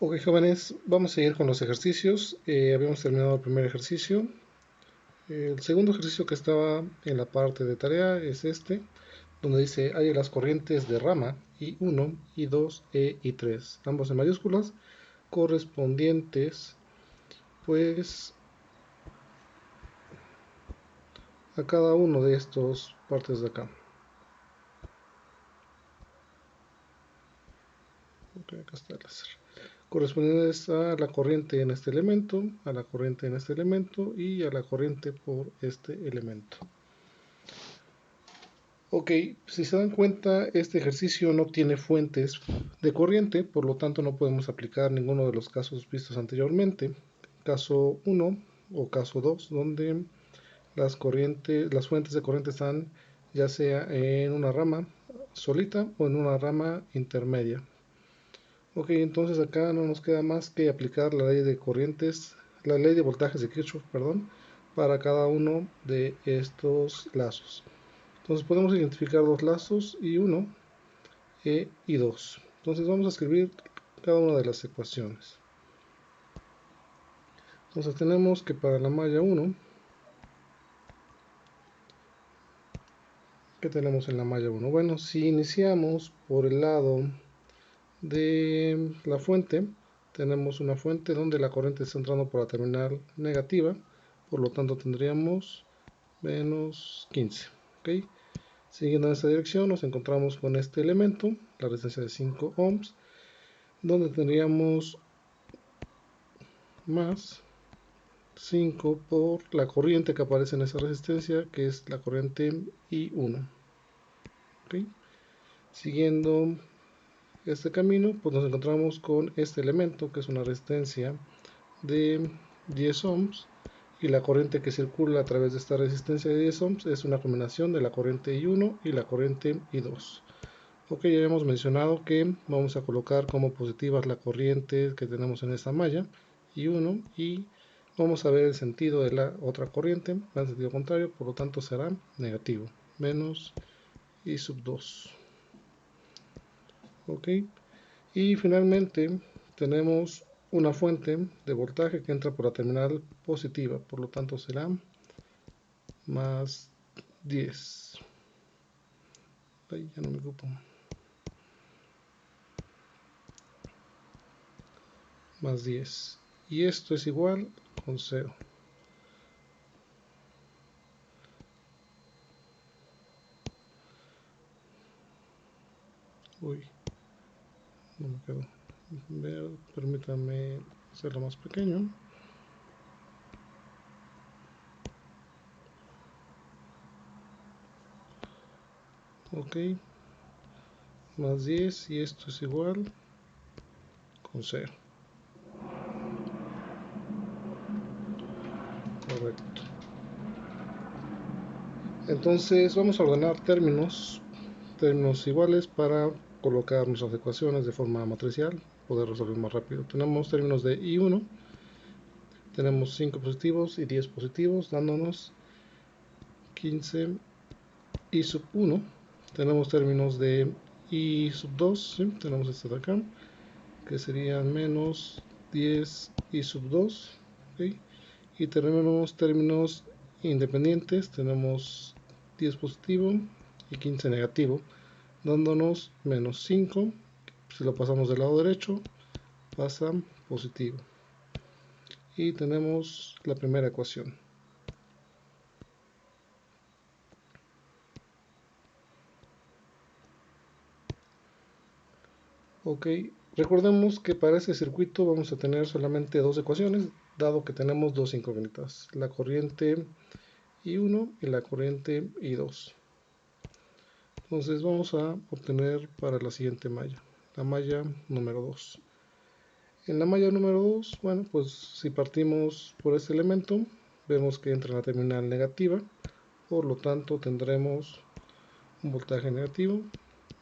Ok, jóvenes, vamos a seguir con los ejercicios. Habíamos terminado el primer ejercicio. El segundo ejercicio que estaba en la parte de tarea es este, donde dice hay las corrientes de rama I1, I2, E y 3, ambos en mayúsculas, correspondientes pues a cada uno de estos partes de acá. Ok, acá está el láser. Correspondientes a la corriente en este elemento, a la corriente en este elemento y a la corriente por este elemento. Ok, si se dan cuenta, este ejercicio no tiene fuentes de corriente, por lo tanto no podemos aplicar ninguno de los casos vistos anteriormente. Caso 1 o caso 2, donde las fuentes de corriente están ya sea en una rama solita o en una rama intermedia. Ok, entonces acá no nos queda más que aplicar la ley de corrientes, la ley de voltajes de Kirchhoff, perdón, para cada uno de estos lazos. Entonces podemos identificar dos lazos, I1, E y 2. Entonces vamos a escribir cada una de las ecuaciones. Entonces tenemos que para la malla 1, ¿qué tenemos en la malla 1? Bueno, si iniciamos por el lado de la fuente, tenemos una fuente donde la corriente está entrando por la terminal negativa, por lo tanto tendríamos menos 15. ¿Okay? Siguiendo en esta dirección nos encontramos con este elemento, la resistencia de 5 ohms, donde tendríamos más 5 por la corriente que aparece en esa resistencia, que es la corriente I1. ¿Okay? Siguiendo este camino, pues nos encontramos con este elemento, que es una resistencia de 10 ohms, y la corriente que circula a través de esta resistencia de 10 ohms es una combinación de la corriente I1 y la corriente I2. Ok, ya hemos mencionado que vamos a colocar como positivas la corriente que tenemos en esta malla I1 y vamos a ver el sentido de la otra corriente, va en sentido contrario, por lo tanto será negativo, menos I sub 2. Ok, y finalmente tenemos una fuente de voltaje que entra por la terminal positiva, por lo tanto será más 10. Ay, ya no me ocupo. Más 10. Y esto es igual con 0. Uy, no me quedó. Permítanme hacerlo más pequeño. Ok, más 10 y esto es igual con 0. Correcto. Entonces vamos a ordenar términos iguales para colocar nuestras ecuaciones de forma matricial, poder resolver más rápido. Tenemos términos de I1, tenemos 5 positivos y 10 positivos, dándonos 15 I sub 1. Tenemos términos de I sub 2, ¿sí? Tenemos este de acá, que serían menos 10 I sub 2, ¿okay? Y tenemos términos independientes, tenemos 10 positivo y 15 negativo, dándonos menos 5, si lo pasamos del lado derecho, pasa positivo. Y tenemos la primera ecuación. Ok, recordemos que para este circuito vamos a tener solamente dos ecuaciones, dado que tenemos dos incógnitas, la corriente I1 y la corriente I2. Entonces vamos a obtener para la siguiente malla, la malla número 2. En la malla número 2, bueno, pues si partimos por este elemento, vemos que entra en la terminal negativa, por lo tanto tendremos un voltaje negativo,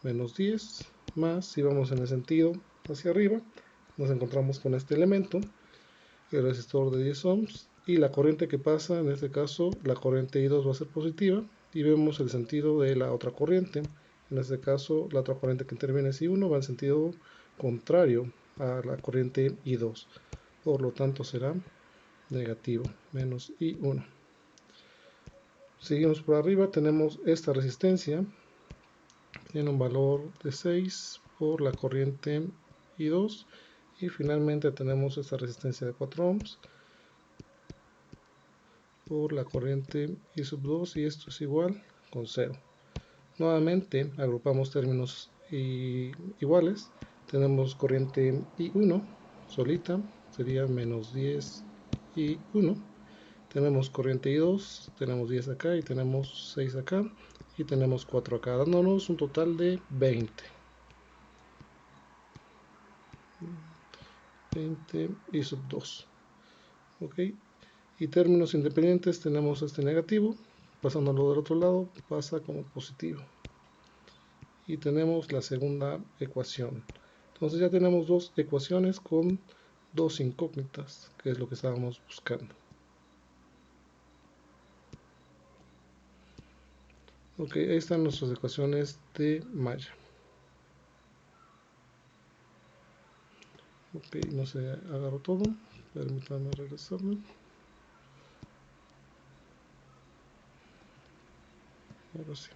menos 10, más si vamos en el sentido hacia arriba, nos encontramos con este elemento, el resistor de 10 ohms, y la corriente que pasa, en este caso la corriente I2 va a ser positiva, y vemos el sentido de la otra corriente, en este caso la otra corriente que interviene es I1, va en sentido contrario a la corriente I2, por lo tanto será negativo, menos I1. Seguimos por arriba, tenemos esta resistencia, tiene un valor de 6 por la corriente I2, y finalmente tenemos esta resistencia de 4 ohms por la corriente I2, y esto es igual con 0. Nuevamente agrupamos términos iguales, tenemos corriente I1 solita, sería menos 10 I1, tenemos corriente I2, tenemos 10 acá y tenemos 6 acá y tenemos 4 acá, dándonos un total de 20 I2. Ok, y términos independientes tenemos este negativo, pasándolo del otro lado pasa como positivo, y tenemos la segunda ecuación. Entonces ya tenemos dos ecuaciones con dos incógnitas, que es lo que estábamos buscando. Ok, ahí están nuestras ecuaciones de malla. Ok, no se agarró todo, permítanme regresarme. Ahora sí.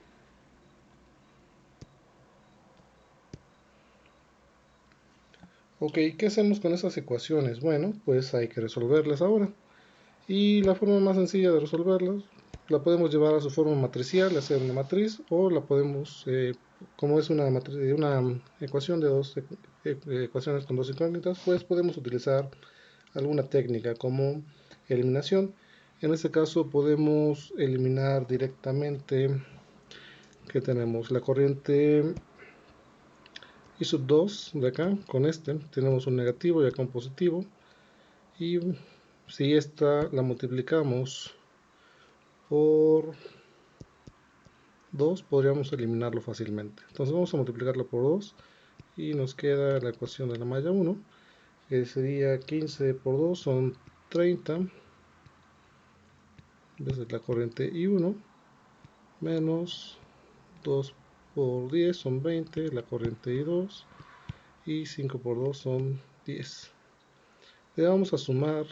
Ok, ¿qué hacemos con esas ecuaciones? Bueno, pues hay que resolverlas ahora. Y la forma más sencilla de resolverlas, la podemos llevar a su forma matricial, hacer una matriz, o la podemos, como es una ecuación de dos ecuaciones con dos incógnitas, pues podemos utilizar alguna técnica como eliminación. En este caso podemos eliminar directamente, que tenemos la corriente I2 de acá, con este tenemos un negativo y acá un positivo, y si esta la multiplicamos por 2, podríamos eliminarlo fácilmente. Entonces vamos a multiplicarlo por 2 y nos queda la ecuación de la malla 1, que sería 15 por 2 son 30, desde la corriente I1, menos 2 por 10 son 20, la corriente I2, y 5 por 2 son 10. Le vamos a sumar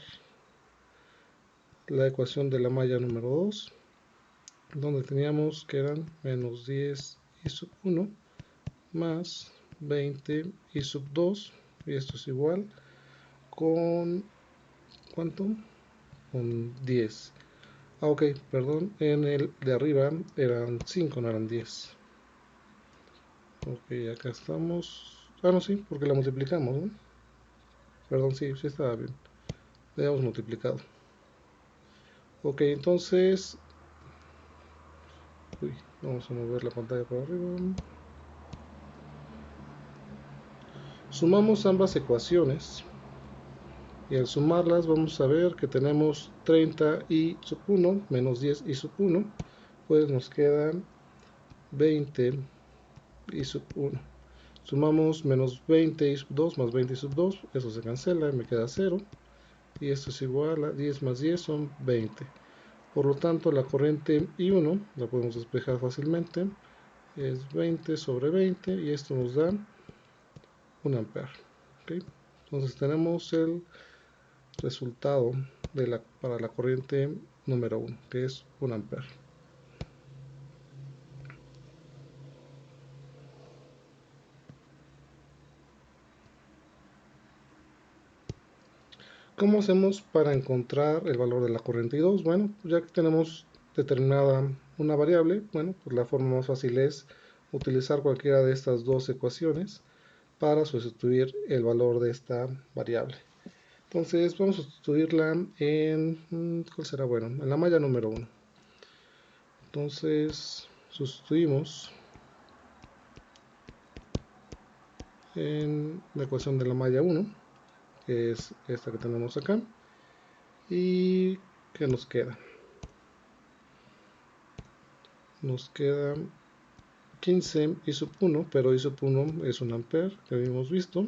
la ecuación de la malla número 2, donde teníamos que eran menos 10 I1 más 20 I2, y esto es igual con ¿cuánto? Con 10. Ok, perdón, en el de arriba eran 5, no eran 10. Ok, acá estamos. Ah, no, sí, porque la multiplicamos, ¿no? Perdón, sí, sí estaba bien. Le hemos multiplicado. Ok, entonces. Uy, vamos a mover la pantalla para arriba. Sumamos ambas ecuaciones. Y al sumarlas vamos a ver que tenemos 30 I1 menos 10 I1. Pues nos quedan 20 I1. Sumamos menos 20 I2 más 20 I2, eso se cancela y me queda 0. Y esto es igual a 10 más 10 son 20. Por lo tanto, la corriente I1 la podemos despejar fácilmente. Es 20 sobre 20 y esto nos da 1 ampere. ¿Okay? Entonces tenemos el resultado para la corriente número 1, que es 1 ampere. ¿Cómo hacemos para encontrar el valor de la corriente I2? Bueno, ya que tenemos determinada una variable, bueno, pues la forma más fácil es utilizar cualquiera de estas dos ecuaciones para sustituir el valor de esta variable. Entonces vamos a sustituirla en, ¿cuál será? Bueno, en la malla número 1. Entonces sustituimos en la ecuación de la malla 1, que es esta que tenemos acá. ¿Y qué nos queda? Nos queda 15 I1, pero I1 es 1 ampere, que habíamos visto,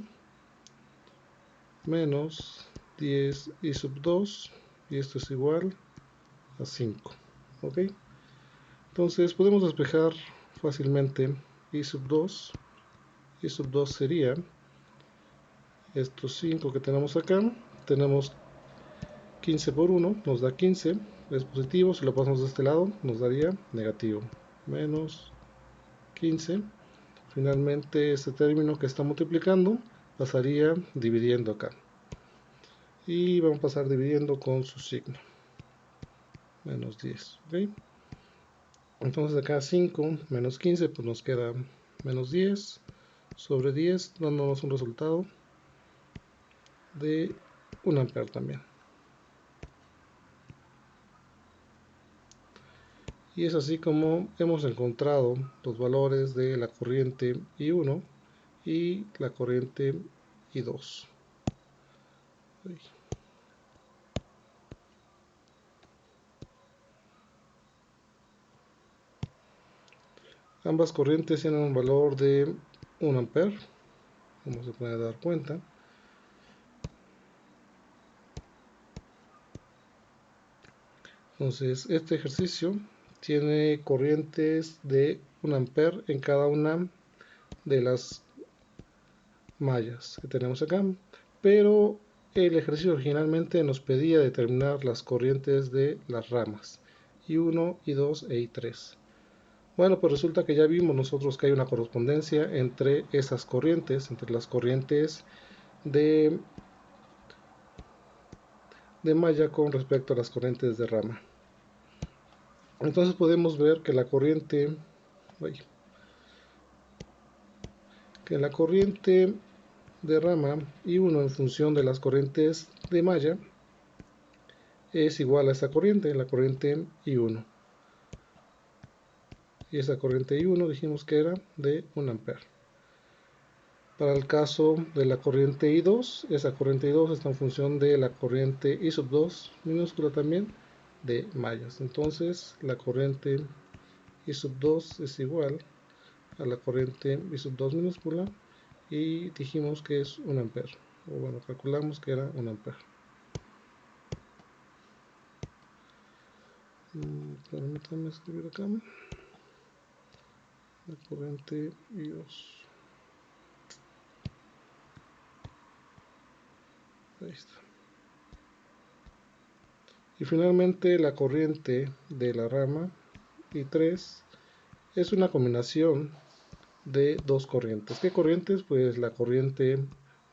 menos 10 I2, y esto es igual a 5. ¿Ok? Entonces podemos despejar fácilmente I2. I2 sería estos 5 que tenemos acá, tenemos 15 por 1, nos da 15, es positivo. Si lo pasamos de este lado, nos daría negativo, menos 15. Finalmente, este término que está multiplicando pasaría dividiendo acá. Y vamos a pasar dividiendo con su signo, menos 10. ¿Okay? Entonces acá 5 menos 15, pues nos queda menos 10 sobre 10, dándonos un resultado de 1 ampere también. Y es así como hemos encontrado los valores de la corriente I1 y la corriente I2. Ambas corrientes tienen un valor de 1 ampere, como se puede dar cuenta. Entonces, este ejercicio tiene corrientes de 1 ampere en cada una de las mallas que tenemos acá, pero el ejercicio originalmente nos pedía determinar las corrientes de las ramas I1, I2 e I3. Bueno, pues resulta que ya vimos nosotros que hay una correspondencia entre esas corrientes, entre las corrientes de malla con respecto a las corrientes de rama. Entonces podemos ver que la corriente de rama I1 en función de las corrientes de malla es igual a esta corriente, la corriente I1. Y esa corriente I1 dijimos que era de 1 ampere. Para el caso de la corriente I2, esa corriente I2 está en función de la corriente I2 minúscula también de mallas. Entonces la corriente I2 es igual a la corriente I2 minúscula y dijimos que es 1 ampere. O bueno, calculamos que era 1 ampere. Permítanme escribir acá la corriente I2. Ahí está. Y finalmente la corriente de la rama I3 es una combinación de dos corrientes. ¿Qué corrientes? Pues la corriente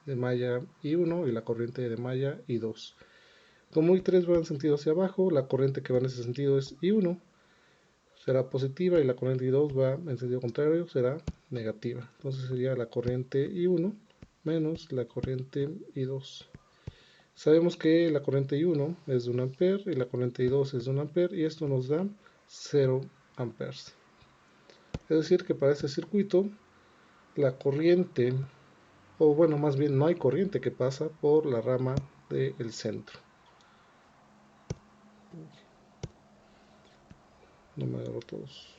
de malla I1 y la corriente de malla I2. Como I3 va en sentido hacia abajo, la corriente que va en ese sentido es I1, será positiva, y la corriente I2 va en sentido contrario, será negativa. Entonces sería la corriente I1 menos la corriente I2. Sabemos que la corriente I1 es de 1 ampere y la corriente I2 es de 1 ampere, y esto nos da 0 amperes. Es decir, que para este circuito la corriente, o bueno, más bien no hay corriente que pasa por la rama del centro. No me agarro todos.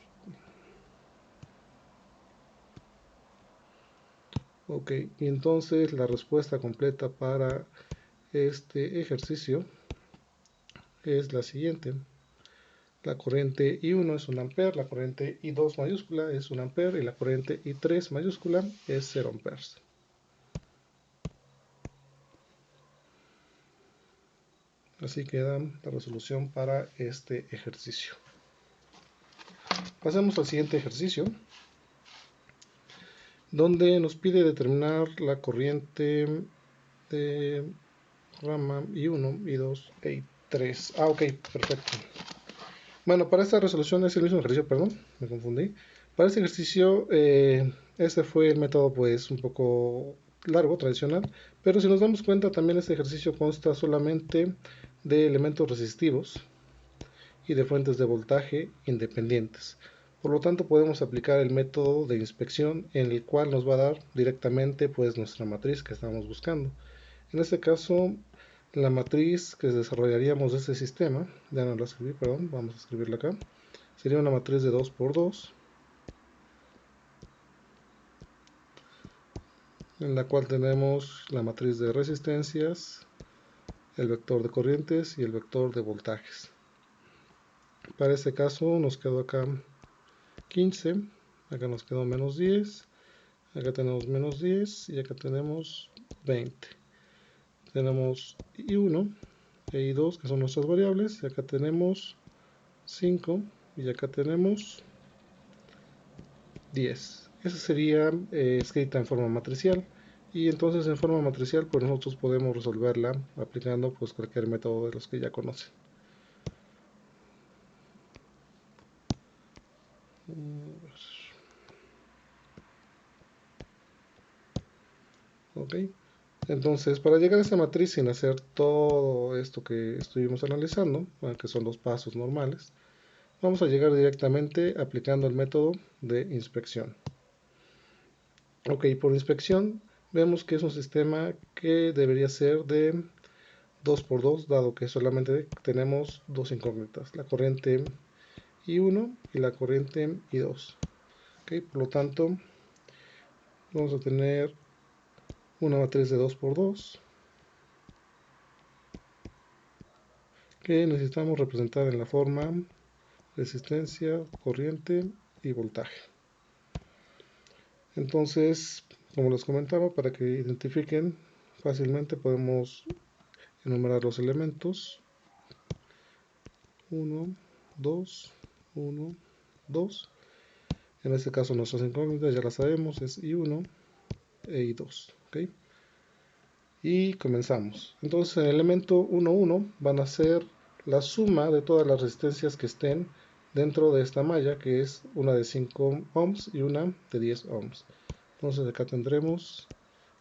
Ok, y entonces la respuesta completa para este ejercicio es la siguiente. La corriente I1 es 1 ampere, la corriente I2 mayúscula es 1 ampere y la corriente I3 mayúscula es 0 amperes. Así queda la resolución para este ejercicio. Pasemos al siguiente ejercicio, donde nos pide determinar la corriente de rama I1, I2 e I3. Ok, perfecto. Bueno, para esta resolución es el mismo ejercicio, perdón, me confundí. Para este ejercicio, este fue el método pues un poco largo, tradicional, pero si nos damos cuenta también este ejercicio consta solamente de elementos resistivos y de fuentes de voltaje independientes. Por lo tanto, podemos aplicar el método de inspección, en el cual nos va a dar directamente pues nuestra matriz que estamos buscando. En este caso, la matriz que desarrollaríamos de este sistema, ya no la escribí, perdón, vamos a escribirla acá, sería una matriz de 2 por 2, en la cual tenemos la matriz de resistencias, el vector de corrientes y el vector de voltajes. Para este caso nos quedó acá 15, acá nos quedó menos 10, acá tenemos menos 10 y acá tenemos 20. Tenemos I1 e I2 que son nuestras variables, y acá tenemos 5 y acá tenemos 10. Esa sería escrita en forma matricial, y entonces en forma matricial pues nosotros podemos resolverla aplicando pues cualquier método de los que ya conocen. Ok, entonces para llegar a esta matriz sin hacer todo esto que estuvimos analizando, que son los pasos normales, vamos a llegar directamente aplicando el método de inspección. Ok, por inspección vemos que es un sistema que debería ser de 2×2, dado que solamente tenemos dos incógnitas, la corriente I1 y la corriente I2. Okay, por lo tanto, vamos a tener una matriz de 2×2 que necesitamos representar en la forma resistencia, corriente y voltaje. Entonces, como les comentaba, para que identifiquen fácilmente podemos enumerar los elementos 1, 2, 1, 2. En este caso nuestras incógnitas ya las sabemos, es I1 e I2. ¿Okay? Y comenzamos. Entonces en el elemento 1, 1 van a ser la suma de todas las resistencias que estén dentro de esta malla, que es una de 5 ohms y una de 10 ohms. Entonces acá tendremos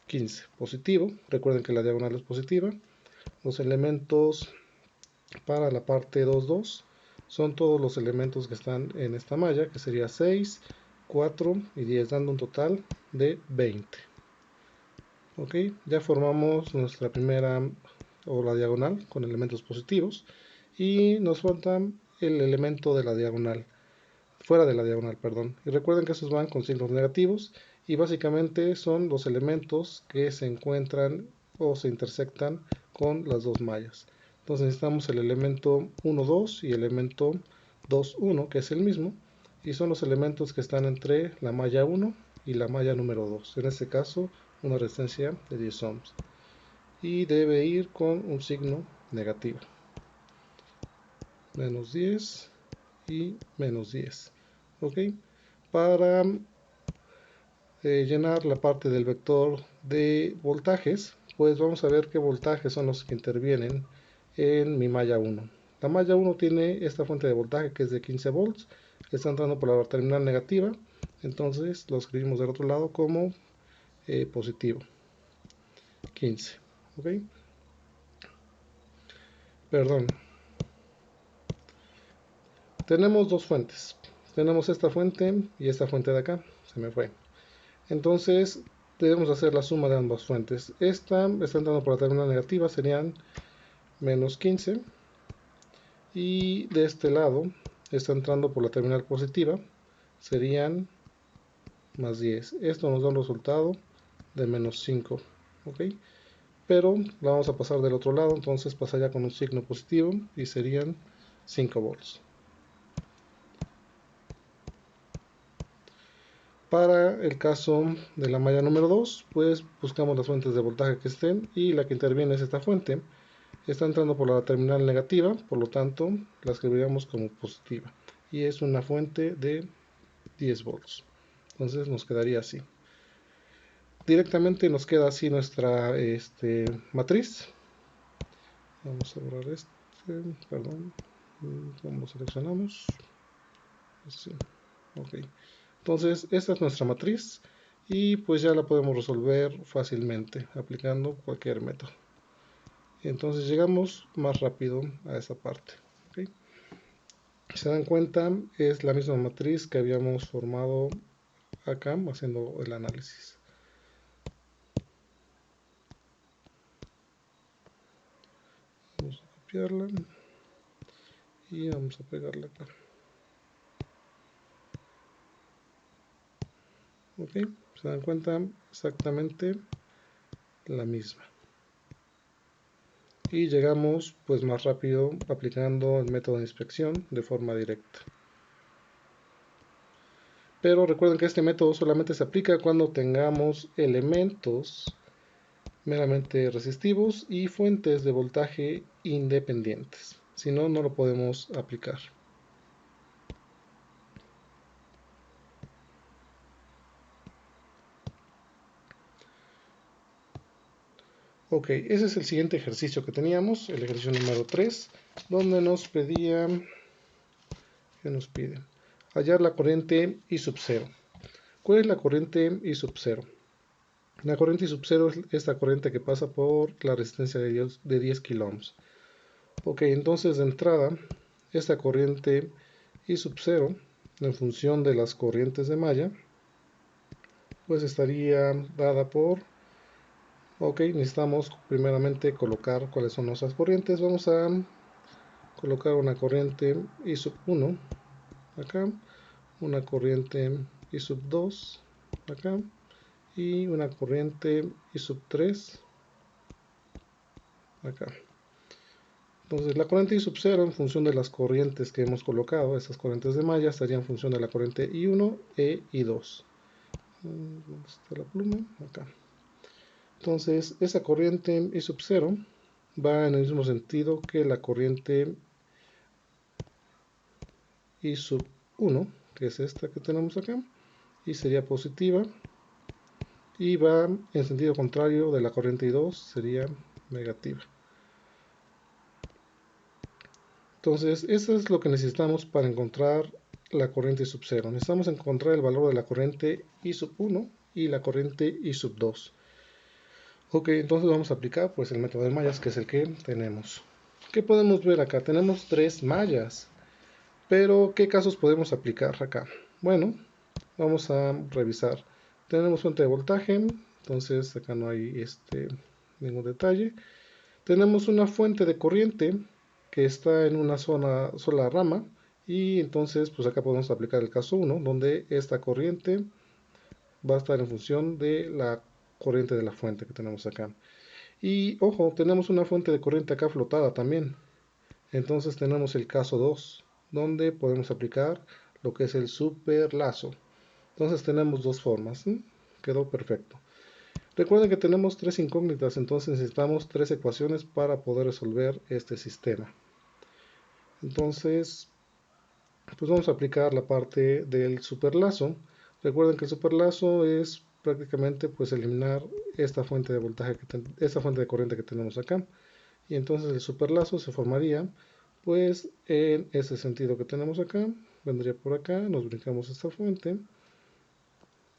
15 positivo. Recuerden que la diagonal es positiva. Los elementos para la parte 2, 2 son todos los elementos que están en esta malla, que sería 6, 4 y 10, dando un total de 20. Ok, ya formamos nuestra primera o la diagonal con elementos positivos, y nos falta el elemento de la diagonal, fuera de la diagonal, perdón. Y recuerden que estos van con signos negativos, y básicamente son los elementos que se encuentran o se intersectan con las dos mallas. Entonces necesitamos el elemento 1, 2 y el elemento 2, 1, que es el mismo, y son los elementos que están entre la malla 1 y la malla número 2. En este caso, una resistencia de 10 ohms. Y debe ir con un signo negativo. Menos 10 y menos 10. Ok, para llenar la parte del vector de voltajes, pues vamos a ver qué voltajes son los que intervienen en mi malla 1. La malla 1 tiene esta fuente de voltaje que es de 15 volts, que está entrando por la terminal negativa, entonces lo escribimos del otro lado como positivo, 15. ¿Ok? Perdón. Tenemos dos fuentes. Tenemos esta fuente y esta fuente de acá, se me fue. Entonces debemos hacer la suma de ambas fuentes. Esta está entrando por la terminal negativa, serían menos 15, y de este lado está entrando por la terminal positiva, serían más 10. Esto nos da un resultado de menos 5. ¿Ok? Pero la vamos a pasar del otro lado, entonces pasaría con un signo positivo y serían 5 volts. Para el caso de la malla número 2, pues buscamos las fuentes de voltaje que estén, y la que interviene es esta fuente. Está entrando por la terminal negativa, por lo tanto la escribiríamos como positiva, y es una fuente de 10 volts. Entonces nos quedaría así. Directamente nos queda así nuestra matriz. Vamos a borrar perdón, ¿cómo lo seleccionamos? Así. Ok. Entonces esta es nuestra matriz, y pues ya la podemos resolver fácilmente aplicando cualquier método. Entonces llegamos más rápido a esa parte. ¿Okay? Si se dan cuenta, es la misma matriz que habíamos formado acá haciendo el análisis. Vamos a copiarla y vamos a pegarla acá. Ok, se dan cuenta, exactamente la misma. Y llegamos pues más rápido aplicando el método de inspección de forma directa. Pero recuerden que este método solamente se aplica cuando tengamos elementos meramente resistivos y fuentes de voltaje independientes. Si no, no lo podemos aplicar. Ok, ese es el siguiente ejercicio que teníamos, el ejercicio número 3, donde nos pedía, ¿qué nos pide? Hallar la corriente I sub 0. ¿Cuál es la corriente I sub 0? La corriente I sub 0 es esta corriente que pasa por la resistencia de 10 kilo ohms. Ok, entonces de entrada, esta corriente I sub 0, en función de las corrientes de malla, pues estaría dada por... Ok, necesitamos primeramente colocar cuáles son nuestras corrientes. Vamos a colocar una corriente I sub 1 acá, una corriente I sub 2 acá y una corriente I sub 3 acá. Entonces la corriente I sub 0 en función de las corrientes que hemos colocado, estas corrientes de malla, estaría en función de la corriente I1 e I2. ¿Dónde está la pluma? Acá. Entonces esa corriente I sub 0 va en el mismo sentido que la corriente I sub 1, que es esta que tenemos acá, y sería positiva, y va en sentido contrario de la corriente I2, sería negativa. Entonces, eso es lo que necesitamos para encontrar la corriente I sub 0. Necesitamos encontrar el valor de la corriente I sub 1 y la corriente I sub 2. Ok, entonces vamos a aplicar pues el método de mallas, que es el que tenemos. ¿Qué podemos ver acá? Tenemos 3 mallas, pero ¿qué casos podemos aplicar acá? Bueno, vamos a revisar. Tenemos fuente de voltaje, entonces acá no hay ningún detalle. Tenemos una fuente de corriente que está en una sola rama, y entonces pues acá podemos aplicar el caso 1, donde esta corriente va a estar en función de la corriente de la fuente que tenemos acá. Y ojo, tenemos una fuente de corriente acá flotada también. Entonces tenemos el caso 2, donde podemos aplicar lo que es el superlazo. Entonces tenemos dos formas. Quedó perfecto. Recuerden que tenemos 3 incógnitas, entonces necesitamos 3 ecuaciones para poder resolver este sistema. Entonces, pues vamos a aplicar la parte del superlazo. Recuerden que el superlazo es prácticamente pues eliminar esta fuente de voltaje, esta fuente de corriente que tenemos acá. Y entonces el superlazo se formaría pues en ese sentido que tenemos acá. Vendría por acá, nos brincamos esta fuente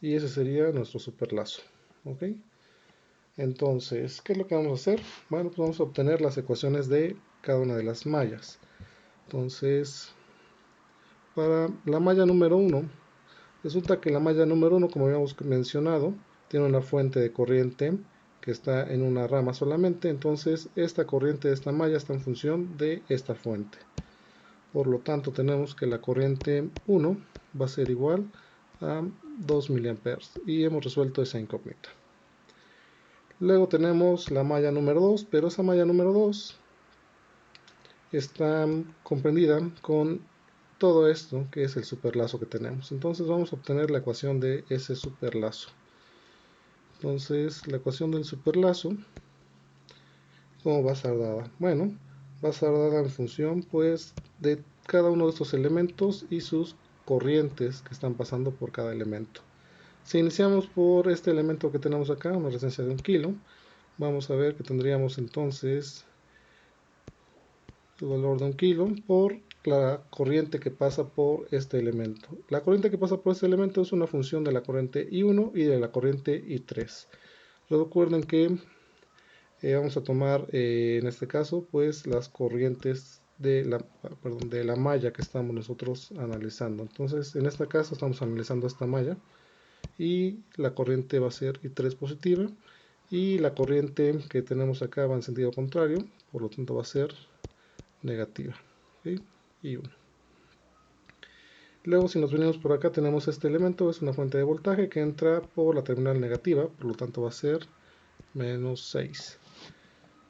y ese sería nuestro superlazo. ¿Ok? Entonces, ¿qué es lo que vamos a hacer? Bueno, pues vamos a obtener las ecuaciones de cada una de las mallas. Entonces, para la malla número 1, resulta que la malla número 1, como habíamos mencionado, tiene una fuente de corriente que está en una rama solamente. Entonces, esta corriente de esta malla está en función de esta fuente. Por lo tanto, tenemos que la corriente 1 va a ser igual a 2 mA y hemos resuelto esa incógnita. Luego tenemos la malla número 2, pero esa malla número 2 está comprendida con todo esto que es el superlazo que tenemos. Entonces vamos a obtener la ecuación de ese superlazo. Entonces la ecuación del superlazo, ¿cómo va a estar dada? Bueno, va a estar dada en función pues de cada uno de estos elementos y sus corrientes que están pasando por cada elemento. Si iniciamos por este elemento que tenemos acá, una resistencia de 1 kilo, vamos a ver que tendríamos entonces el valor de 1 kilo por la corriente que pasa por este elemento. La corriente que pasa por este elemento es una función de la corriente I1 y de la corriente I3. Recuerden que vamos a tomar en este caso pues las corrientes de la malla que estamos nosotros analizando. Entonces en este caso estamos analizando esta malla y la corriente va a ser I3 positiva y la corriente que tenemos acá va en sentido contrario, por lo tanto va a ser negativa. ¿Sí? Y 1. Luego si nos venimos por acá tenemos este elemento, es una fuente de voltaje que entra por la terminal negativa, por lo tanto va a ser menos 6.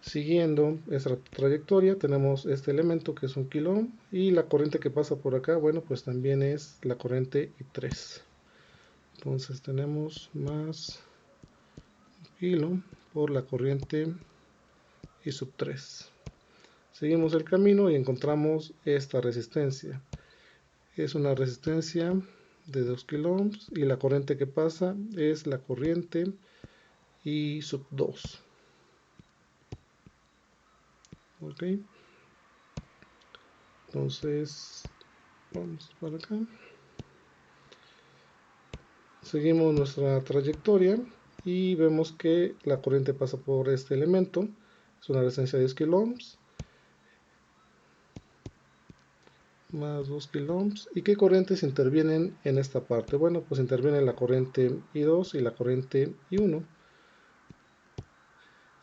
Siguiendo esta trayectoria tenemos este elemento que es 1 kilo ohm y la corriente que pasa por acá, bueno, pues también es la corriente I3. Entonces tenemos más 1 kilo por la corriente I sub 3. Seguimos el camino y encontramos esta resistencia. Es una resistencia de 2 kilo ohms y la corriente que pasa es la corriente I sub 2. Ok, entonces vamos para acá. Seguimos nuestra trayectoria y vemos que la corriente pasa por este elemento. Es una resistencia de 10 kilo ohms más 2 kilo ohms. ¿Y qué corrientes intervienen en esta parte? Bueno, pues interviene la corriente I2 y la corriente I1.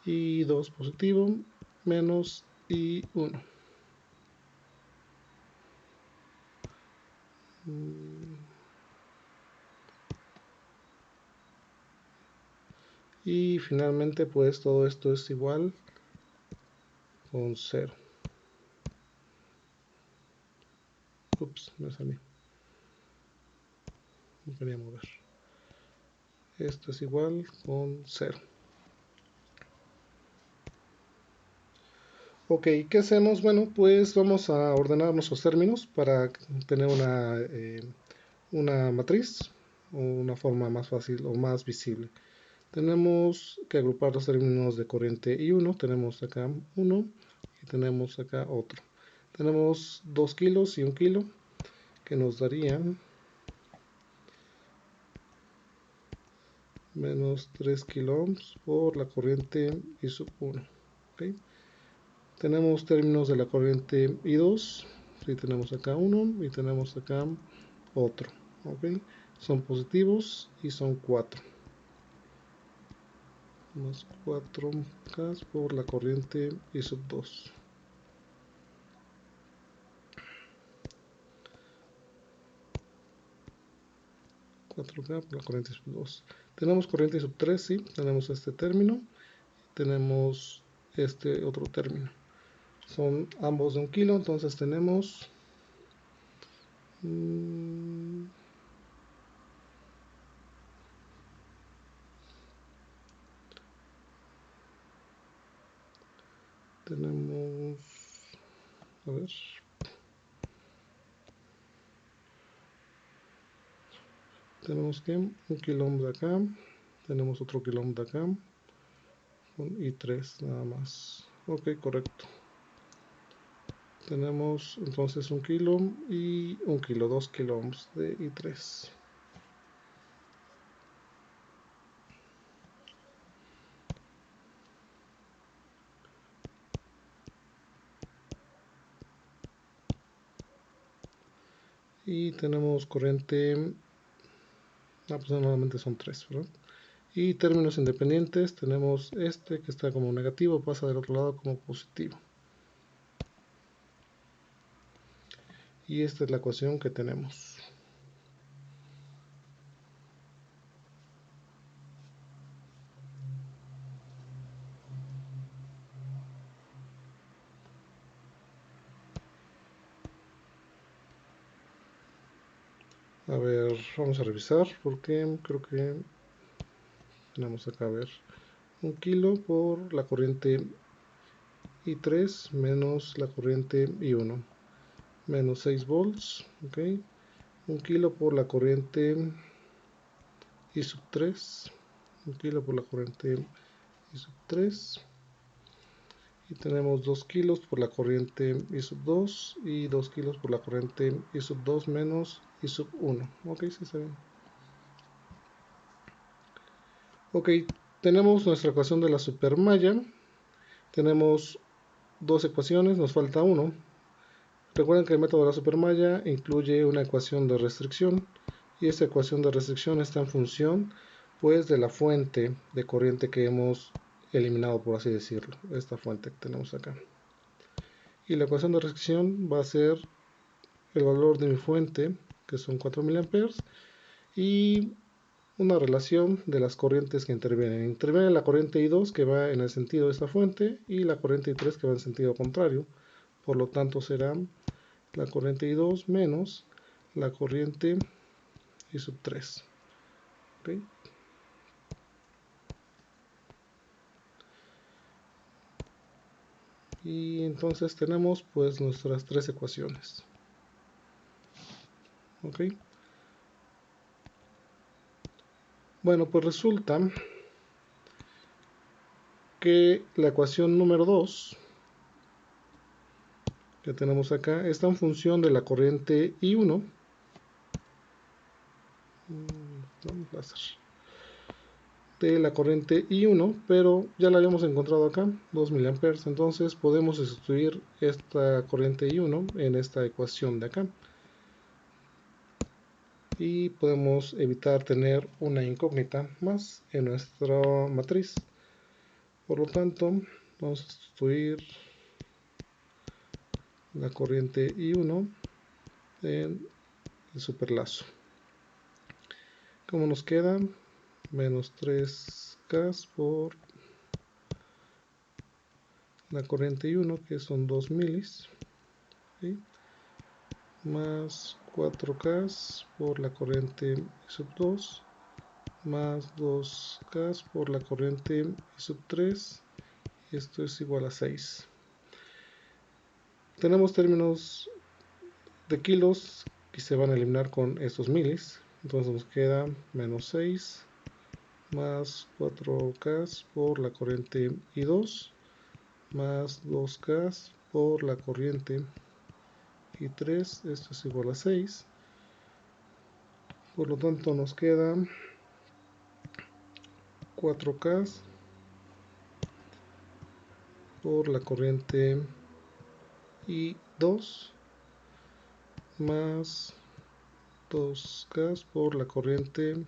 I2 positivo menos I1. Y finalmente pues todo esto es igual con 0. Ups, me salí. No quería mover. Esto es igual con 0. Ok, ¿qué hacemos? Bueno, pues vamos a ordenar nuestros términos para tener una matriz o una forma más fácil o más visible. Tenemos que agrupar los términos de corriente I1. Tenemos acá uno y tenemos acá otro. Tenemos 2 kilos y 1 kilo que nos darían menos 3 kilo ohms por la corriente I sub 1. ¿Okay? Tenemos términos de la corriente I2. Sí, tenemos acá uno y tenemos acá otro. ¿Okay? Son positivos y son 4. Más 4 K por la corriente I sub 2. K por la corriente sub 2. Tenemos corriente sub 3, sí, tenemos este término, tenemos este otro término. Son ambos de 1 kilo, entonces tenemos a ver, tenemos que 1 kilo ohm de acá, tenemos otro kilo ohm de acá, con I3 nada más. Ok, correcto. Tenemos entonces 1 kilo y 1 kilo, 2 kilo ohms de I3. Y tenemos corriente, pues normalmente son 3, ¿verdad? Y términos independientes, tenemos este que está como negativo, pasa del otro lado como positivo. Y esta es la ecuación que tenemos. A ver, vamos a revisar porque creo que tenemos acá, a ver, 1 kilo por la corriente I3 menos la corriente I1, menos 6 volts, ok. 1 kilo por la corriente I sub 3, 1 kilo por la corriente I sub 3, y tenemos 2 kilos por la corriente I sub 2 y 2 kilos por la corriente I sub 2 menos I sub 1. Ok, sí está bien. Ok, tenemos nuestra ecuación de la supermalla. Tenemos dos ecuaciones, nos falta uno. Recuerden que el método de la supermalla incluye una ecuación de restricción y esta ecuación de restricción está en función pues de la fuente de corriente que hemos eliminado, por así decirlo, esta fuente que tenemos acá. Y la ecuación de restricción va a ser el valor de mi fuente, que son 4 mA, y una relación de las corrientes que intervienen. Interviene la corriente I2 que va en el sentido de esta fuente y la corriente I3 que va en sentido contrario. Por lo tanto será la corriente I2 menos la corriente I sub 3. ¿Okay? y entonces tenemos pues nuestras tres ecuaciones. Ok, bueno, pues resulta que la ecuación número 2 que tenemos acá está en función de la corriente I1. Vamos a hacer de la corriente I1, pero ya la habíamos encontrado acá, 2 mA. Entonces podemos sustituir esta corriente I1 en esta ecuación de acá y podemos evitar tener una incógnita más en nuestra matriz. Por lo tanto, vamos a sustituir la corriente I1 en el superlazo. ¿Cómo nos queda? Menos 3K por la corriente I1, que son 2 milis, ¿sí? Más 4K por la corriente I sub 2, más 2K por la corriente I sub 3, y esto es igual a 6. Tenemos términos de kilos que se van a eliminar con estos milis, entonces nos queda menos 6 más 4K por la corriente I2 más 2K por la corriente I3, esto es igual a 6. Por lo tanto nos queda 4K por la corriente I2 más 2K por la corriente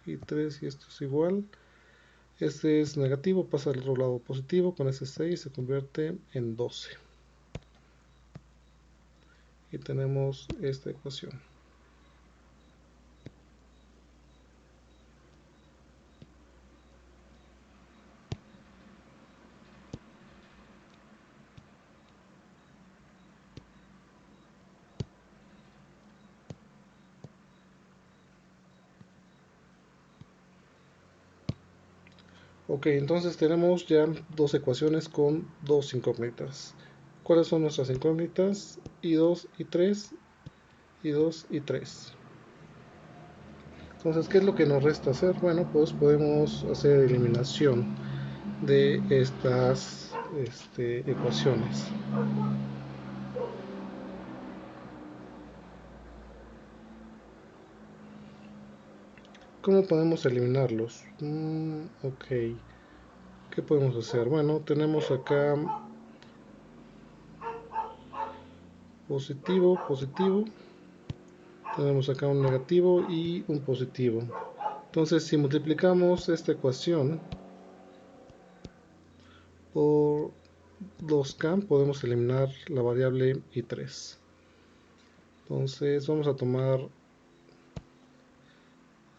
I3, y esto es igual. Este es negativo, pasa al otro lado positivo, con ese 6 se convierte en 12. Y tenemos esta ecuación. Ok, entonces tenemos ya dos ecuaciones con dos incógnitas. ¿Cuáles son nuestras incógnitas? I2, I3, I2 y 3. Entonces, ¿qué es lo que nos resta hacer? Bueno, pues podemos hacer eliminación de estas ecuaciones. ¿Cómo podemos eliminarlos? Ok, ¿qué podemos hacer? Bueno, tenemos acá positivo, positivo. Tenemos acá un negativo y un positivo. Entonces, si multiplicamos esta ecuación por 2K, podemos eliminar la variable I3. Entonces, vamos a tomar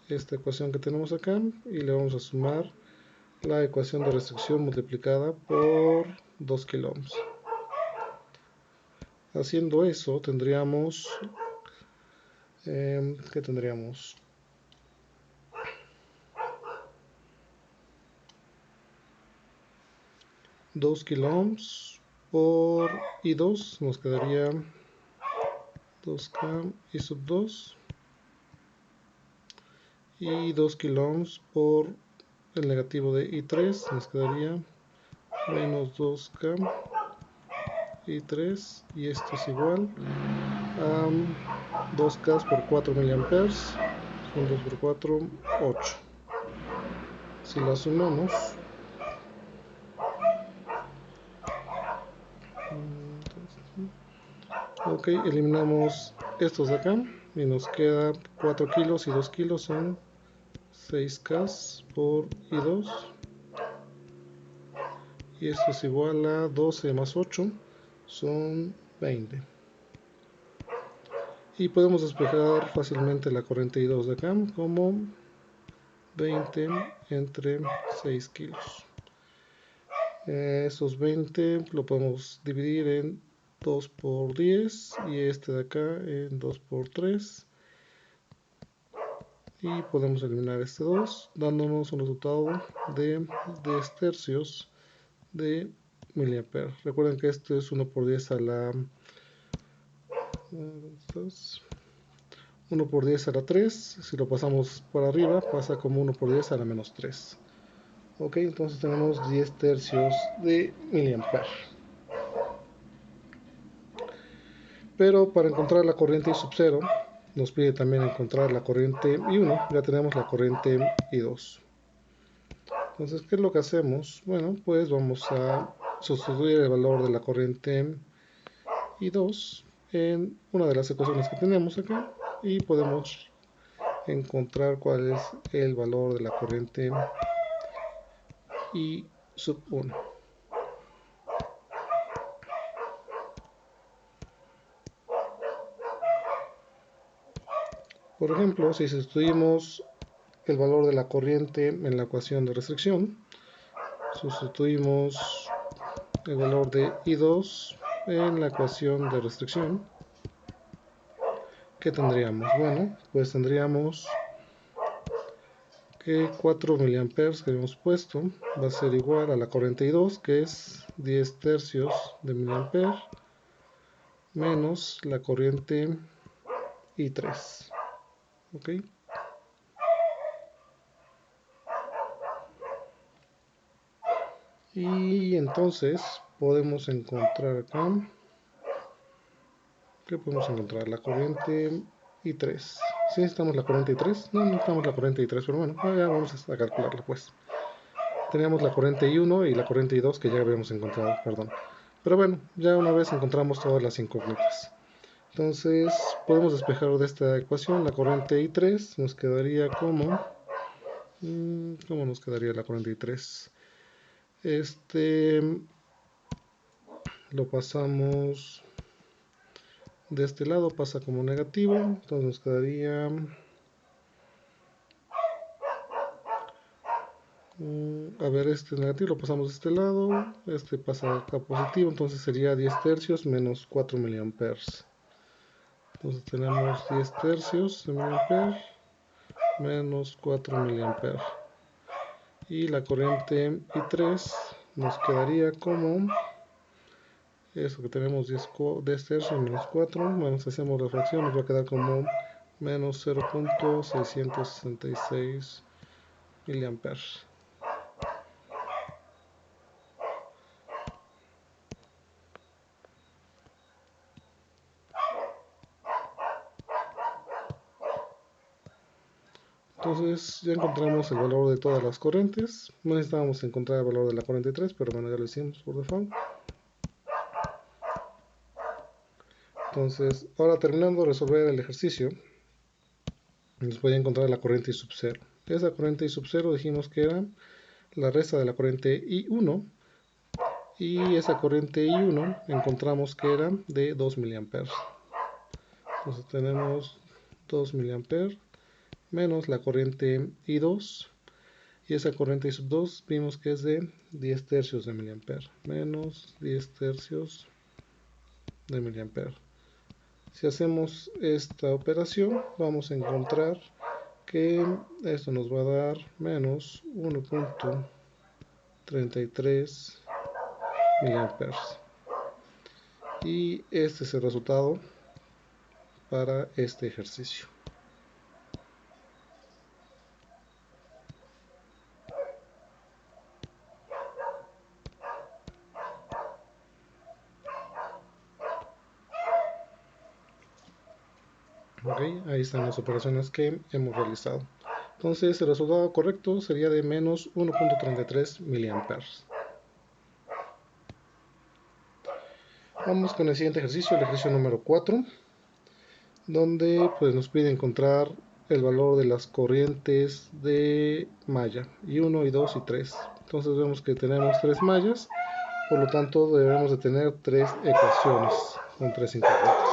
esta ecuación que tenemos acá y le vamos a sumar la ecuación de restricción multiplicada por 2 kiloohms. Haciendo eso, tendríamos ¿qué tendríamos? Dos kiloohms por I2 nos quedaría 2K I sub 2 y 2 kiloohms por el negativo de I3 nos quedaría menos 2K I3, y esto es igual a 2K por 4 miliamperes, son 2 por 4, 8. Si la sumamos, ok, eliminamos estos de acá y nos queda 4 kilos y 2 kilos son 6K por I2, y esto es igual a 12 más 8 son 20. Y podemos despejar fácilmente la corriente I2 de acá como 20 entre 6 kilos. Esos 20 lo podemos dividir en 2 por 10 y este de acá en 2 por 3. Y podemos eliminar este 2, dándonos un resultado de 10 tercios de mA. Recuerden que esto es 1 por 10 a la 1 por 10 a la 3. Si lo pasamos por arriba, pasa como 1 por 10 a la menos 3. Ok, entonces tenemos 10 tercios de mA. Pero para encontrar la corriente I sub 0, nos pide también encontrar la corriente I1. Ya tenemos la corriente I2. Entonces, ¿qué es lo que hacemos? Bueno, pues vamos a sustituir el valor de la corriente I2 en una de las ecuaciones que tenemos acá y podemos encontrar cuál es el valor de la corriente I sub 1. Por ejemplo, si sustituimos el valor de la corriente en la ecuación de restricción, sustituimos el valor de I2 en la ecuación de restricción, ¿qué tendríamos? Bueno, pues tendríamos que 4 mA que habíamos puesto va a ser igual a la corriente I2, que es 10 tercios de mA, menos la corriente I3. ¿Ok? Y entonces podemos encontrar acá, ¿qué podemos encontrar? La corriente I3. ¿Sí necesitamos la corriente I3? No necesitamos la corriente I3, pero bueno, ya vamos a calcularla pues. Teníamos la corriente I1 y la corriente I2 que ya habíamos encontrado, perdón. Pero bueno, ya una vez encontramos todas las incógnitas. Entonces podemos despejar de esta ecuación la corriente I3, nos quedaría como... ¿Cómo nos quedaría la corriente I3? Lo pasamos de este lado, pasa como negativo, entonces nos quedaría... a ver, este negativo lo pasamos de este lado, este pasa acá positivo, entonces sería 10 tercios menos 4 mA. Entonces tenemos 10 tercios de mA menos 4 mA. Y la corriente I3 nos quedaría como eso que tenemos 10 tercios menos 4, bueno, si hacemos la fracción nos va a quedar como menos 0.666 mA. Entonces ya encontramos el valor de todas las corrientes. No necesitábamos encontrar el valor de la corriente 3, pero bueno, ya lo hicimos por default. Entonces, ahora terminando de resolver el ejercicio, nos voy a encontrar la corriente I sub 0. Esa corriente I sub 0 dijimos que era la resta de la corriente I1, y esa corriente I1 encontramos que era de 2 mA. Entonces tenemos 2 mA menos la corriente I2, y esa corriente I sub 2 vimos que es de 10 tercios de mA, menos 10 tercios de mA. Si hacemos esta operación, vamos a encontrar que esto nos va a dar menos 1.33 mA. Y este es el resultado para este ejercicio. Ok, ahí están las operaciones que hemos realizado. Entonces el resultado correcto sería de menos 1.33 mA. Vamos con el siguiente ejercicio, el ejercicio número 4, donde pues nos pide encontrar el valor de las corrientes de malla, I1, I2 y 3. Entonces vemos que tenemos 3 mallas, por lo tanto debemos de tener 3 ecuaciones con 3 incógnitas.